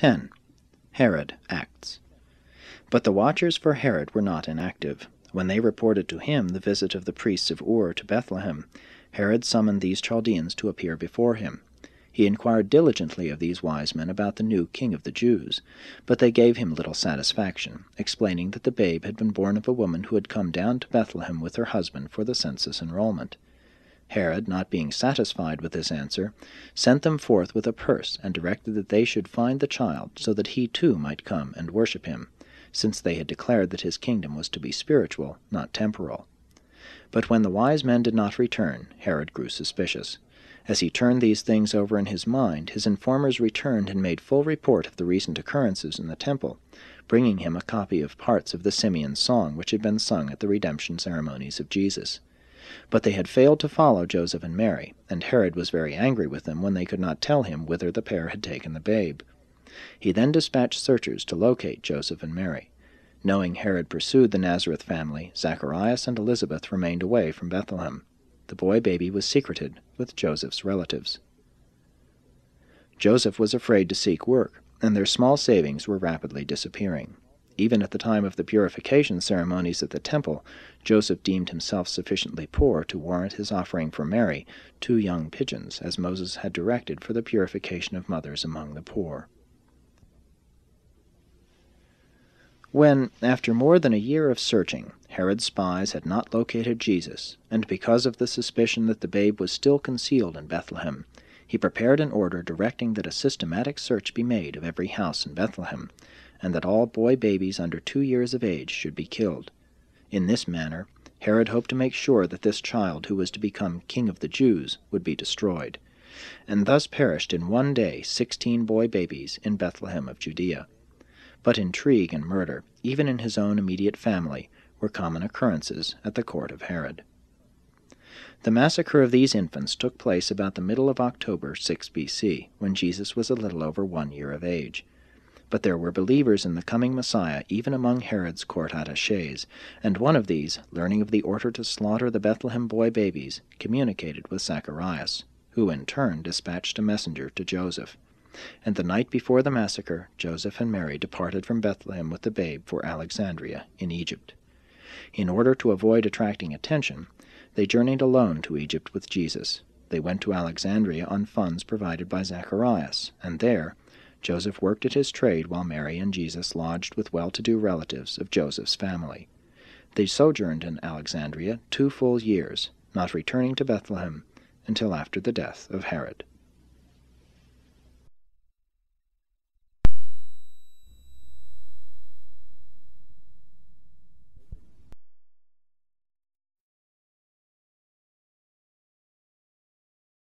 10. Herod acts. But the watchers for Herod were not inactive. When they reported to him the visit of the priests of Ur to Bethlehem, Herod summoned these Chaldeans to appear before him. He inquired diligently of these wise men about the new king of the Jews, but they gave him little satisfaction, explaining that the babe had been born of a woman who had come down to Bethlehem with her husband for the census enrollment. Herod, not being satisfied with this answer, sent them forth with a purse and directed that they should find the child, so that he too might come and worship him, since they had declared that his kingdom was to be spiritual, not temporal. But when the wise men did not return, Herod grew suspicious. As he turned these things over in his mind, his informers returned and made full report of the recent occurrences in the temple, bringing him a copy of parts of the Simeon song which had been sung at the redemption ceremonies of Jesus. But they had failed to follow Joseph and Mary, and Herod was very angry with them when they could not tell him whither the pair had taken the babe. He then dispatched searchers to locate Joseph and Mary. Knowing Herod pursued the Nazareth family, Zacharias and Elizabeth remained away from Bethlehem. The boy-baby was secreted with Joseph's relatives. Joseph was afraid to seek work, and their small savings were rapidly disappearing. Even at the time of the purification ceremonies at the temple, Joseph deemed himself sufficiently poor to warrant his offering for Mary 2 young pigeons, as Moses had directed for the purification of mothers among the poor. When, after more than a year of searching, Herod's spies had not located Jesus, and because of the suspicion that the babe was still concealed in Bethlehem, he prepared an order directing that a systematic search be made of every house in Bethlehem, and that all boy-babies under 2 years of age should be killed. In this manner, Herod hoped to make sure that this child who was to become king of the Jews would be destroyed. And thus perished in one day 16 boy-babies in Bethlehem of Judea. But intrigue and murder, even in his own immediate family, were common occurrences at the court of Herod. The massacre of these infants took place about the middle of October 6 B.C., when Jesus was a little over 1 year of age. But there were believers in the coming Messiah even among Herod's court attachés, and one of these, learning of the order to slaughter the Bethlehem boy-babies, communicated with Zacharias, who in turn dispatched a messenger to Joseph. And the night before the massacre, Joseph and Mary departed from Bethlehem with the babe for Alexandria in Egypt. In order to avoid attracting attention, they journeyed alone to Egypt with Jesus. They went to Alexandria on funds provided by Zacharias, and there Joseph worked at his trade while Mary and Jesus lodged with well-to-do relatives of Joseph's family. They sojourned in Alexandria 2 full years, not returning to Bethlehem until after the death of Herod.